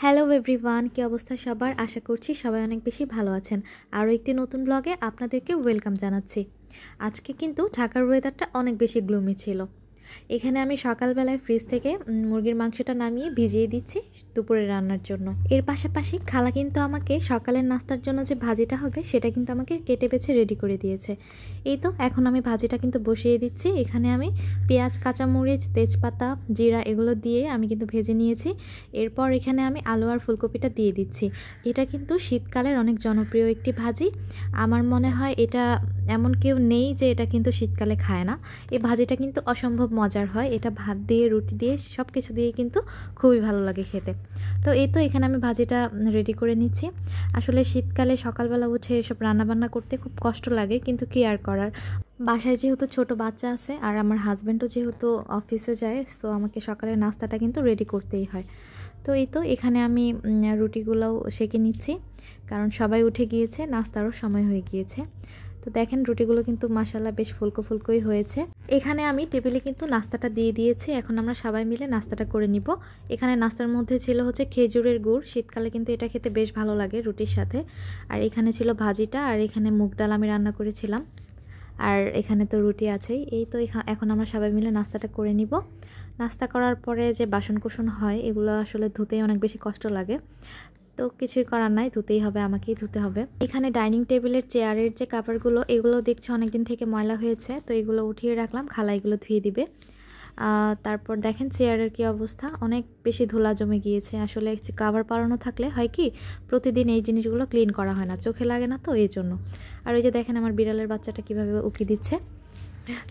Hello everyone, কি অবস্থা সবার? আশা করছি সবাই অনেক বেশি ভালো আছেন। আরও একটি নতুন ব্লগে আপনাদেরকে ওয়েলকাম জানাচ্ছি। আজকে কিন্তু ঢাকার ওয়েদারটা অনেক বেশি গ্লুমি ছিল। এখানে আমি সকালবেলায় ফ্রিজ থেকে মুরগির মাংসটা নামিয়ে ভিজিয়ে দিচ্ছি দুপুরে রান্নার জন্য। এর পাশাপাশি খালা কিন্তু আমাকে সকালের নাস্তার জন্য যে ভাজিটা হবে সেটা কিন্তু আমাকে কেটে বেছে রেডি করে দিয়েছে। এই তো এখন আমি ভাজিটা কিন্তু বসিয়ে দিচ্ছি। এখানে আমি পেঁয়াজ, কাঁচামরিচ, তেজপাতা, জিরা এগুলো দিয়ে আমি কিন্তু ভেজে নিয়েছি। এরপর এখানে আমি আলু আর ফুলকপিটা দিয়ে দিচ্ছি। এটা কিন্তু শীতকালের অনেক জনপ্রিয় একটি ভাজি। আমার মনে হয় এটা এমন কেউ নেই যে এটা কিন্তু শীতকালে খায় না। এই ভাজিটা কিন্তু অসম্ভব মজার হয়। এটা ভাত দিয়ে, রুটি দিয়ে, সব কিছু দিয়ে কিন্তু খুবই ভালো লাগে খেতে। তো এই তো এখানে আমি ভাজিটা রেডি করে নিচ্ছি। আসলে শীতকালে সকালবেলা উঠে এসব রান্নাবান্না করতে খুব কষ্ট লাগে, কিন্তু কি আর করার। বাসায় যেহেতু ছোট বাচ্চা আছে আর আমার হাজব্যান্ডও যেহেতু অফিসে যায়, সো আমাকে সকালের নাস্তাটা কিন্তু রেডি করতেই হয়। তো এই তো এখানে আমি রুটিগুলোও সেঁকে নিচ্ছি, কারণ সবাই উঠে গিয়েছে, নাস্তারও সময় হয়ে গিয়েছে। তো দেখেন রুটিগুলো কিন্তু মাশাআল্লাহ বেশ ফুলকো ফুলকোই হয়েছে। এখানে আমি টেবিলে কিন্তু নাস্তাটা দিয়ে দিয়েছি। এখন আমরা সবাই মিলে নাস্তাটা করে নিব। এখানে নাস্তার মধ্যে ছিল হচ্ছে খেজুরের গুড়। শীতকালে কিন্তু এটা খেতে বেশ ভালো লাগে রুটির সাথে। আর এখানে ছিল ভাজিটা, আর এখানে মুগ ডাল আমি রান্না করেছিলাম। আর এখানে তো রুটি আছেই। এই তো এখন আমরা সবাই মিলে নাস্তাটা করে নিব। নাস্তা করার পরে যে বাসনকোসন হয় এগুলো আসলে ধুতেই অনেক বেশি কষ্ট লাগে, তো কিছুই করার নাই, ধুতেই হবে, আমাকেই ধুতে হবে। এখানে ডাইনিং টেবিলের চেয়ারের যে কাভারগুলো এগুলো দেখছি অনেকদিন থেকে ময়লা হয়েছে, তো এগুলো উঠিয়ে রাখলাম, খালা এগুলো ধুয়ে দিবে। তারপর দেখেন চেয়ারের কি অবস্থা, অনেক বেশি ধুলা জমে গিয়েছে। আসলে কাভার পালানো থাকলে হয় কি, প্রতিদিন এই জিনিসগুলো ক্লিন করা হয় না, চোখে লাগে না, তো এই জন্য। আর ওই যে দেখেন আমার বিড়ালের বাচ্চাটা কীভাবে উকি দিচ্ছে।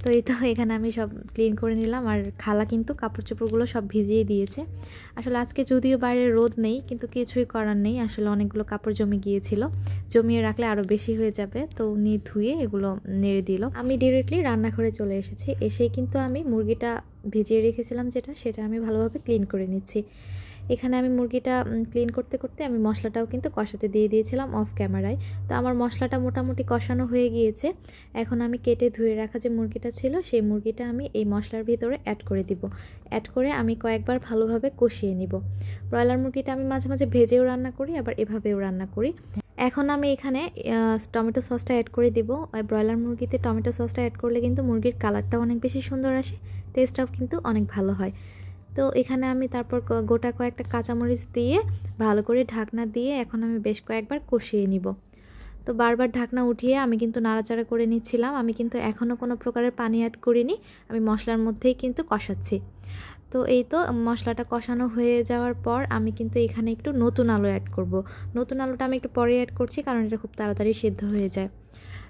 তো এই তো এখানে আমি সব ক্লিন করে নিলাম, আর খালা কিন্তু কাপড় চোপড়গুলো সব ভিজিয়ে দিয়েছে। আসলে আজকে যদিও বাইরে রোদ নেই, কিন্তু কিছুই করার নেই, আসলে অনেকগুলো কাপড় জমে গিয়েছিল, জমিয়ে রাখলে আরও বেশি হয়ে যাবে, তো উনি ধুয়ে এগুলো নেড়ে দিল। আমি ডিরেক্টলি রান্নাঘরে চলে এসেছি। এসেই কিন্তু আমি মুরগিটা ভিজিয়ে রেখেছিলাম সেটা আমি ভালোভাবে ক্লিন করে নিচ্ছি। এখানে আমি মুরগিটা ক্লিন করতে করতে আমি মশলাটাও কিন্তু কষাতে দিয়ে দিয়েছিলাম অফ ক্যামেরায়। তো আমার মশলাটা মোটামুটি কষানো হয়ে গিয়েছে। এখন আমি কেটে ধুয়ে রাখা যে মুরগিটা ছিল সেই মুরগিটা আমি এই মশলার ভিতরে অ্যাড করে দিব। অ্যাড করে আমি কয়েকবার ভালোভাবে কষিয়ে নিব। ব্রয়লার মুরগিটা আমি মাঝে মাঝে ভেজেও রান্না করি, আবার এভাবেও রান্না করি। এখন আমি এখানে টমেটো সসটা অ্যাড করে দিব। ব্রয়লার মুরগিতে টমেটো সসটা অ্যাড করলে কিন্তু মুরগির কালারটাও অনেক বেশি সুন্দর আসে, টেস্টটাও কিন্তু অনেক ভালো হয়। তো এখানে আমি তারপর গোটা কয়েকটা কাঁচামরিচ দিয়ে ভালো করে ঢাকনা দিয়ে এখন আমি বেশ কয়েকবার কষিয়ে নিব। তো বারবার ঢাকনা উঠিয়ে আমি কিন্তু নাড়াচাড়া করে নিচ্ছিলাম। আমি কিন্তু এখনও কোনো প্রকারের পানি অ্যাড করিনি, আমি মশলার মধ্যেই কিন্তু কষাচ্ছি। তো এই তো মশলাটা কষানো হয়ে যাওয়ার পর আমি কিন্তু এখানে একটু নতুন আলু অ্যাড করব। নতুন আলুটা আমি একটু পরে অ্যাড করছি, কারণ এটা খুব তাড়াতাড়ি সিদ্ধ হয়ে যায়।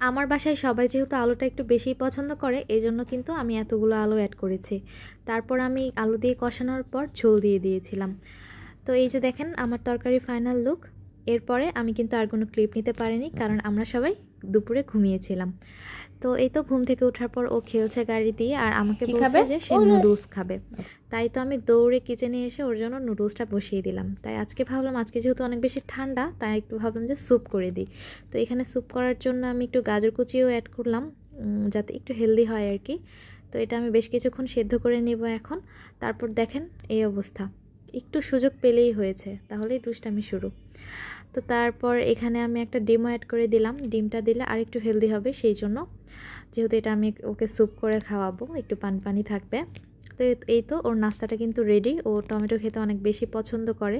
আমার বাসায় সবাই যেহেতু আলুটা একটু বেশিই পছন্দ করে, এই জন্য কিন্তু আমি এতগুলো আলু অ্যাড করেছি। তারপর আমি আলু দিয়ে কষানোর পর ঝোল দিয়ে দিয়েছিলাম। তো এই যে দেখেন আমার তরকারি ফাইনাল লুক। এরপরে আমি কিন্তু আর কোনো ক্লিপ নিতে পারিনি, কারণ আমরা সবাই দুপুরে ঘুমিয়েছিলাম। তো এই তো ঘুম থেকে ওঠার পর ও খেলছে গাড়ি দিয়ে, আর আমাকে বলছে যে সে নুডলস খাবে। তাই তো আমি দৌড়ে কিচেনে এসে ওর জন্য নুডলসটা বসিয়ে দিলাম। তাই আজকে ভাবলাম, আজকে যেহেতু অনেক বেশি ঠান্ডা, তাই একটু ভাবলাম যে স্যুপ করে দিই। তো এখানে স্যুপ করার জন্য আমি একটু গাজর কুচিও অ্যাড করলাম, যাতে একটু হেলদি হয় আর কি। তো এটা আমি বেশ কিছুক্ষণ সেদ্ধ করে নিব এখন। তারপর দেখেন এই অবস্থা, একটু সুযোগ পেলেই হয়েছে, তাহলেই দুষ্টামি শুরু। তো তারপর এখানে আমি একটা ডিমও অ্যাড করে দিলাম। ডিমটা দিলে আর একটু হেলদি হবে, সেই জন্য, যেহেতু এটা আমি ওকে স্যুপ করে খাওয়াবো, একটু পানি পানি থাকবে। তো এই তো ওর নাস্তাটা কিন্তু রেডি। ও টমেটো খেতে অনেক বেশি পছন্দ করে,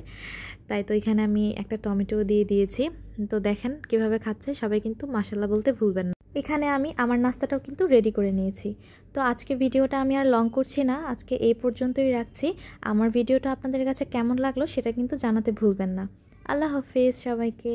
তাই তো এখানে আমি একটা টমেটো দিয়ে দিয়েছি। তো দেখেন কিভাবে খাচ্ছে, সবাই কিন্তু মাশাআল্লাহ বলতে ভুলবেন না। এখানে আমি আমার নাস্তাটাও কিন্তু রেডি করে নিয়েছি। তো আজকে ভিডিওটা আমি আর লং করছি না, আজকে এই পর্যন্তই রাখছি। আমার ভিডিওটা আপনাদের কাছে কেমন লাগলো সেটা কিন্তু জানাতে ভুলবেন না। আল্লাহ হাফেজ সবাইকে।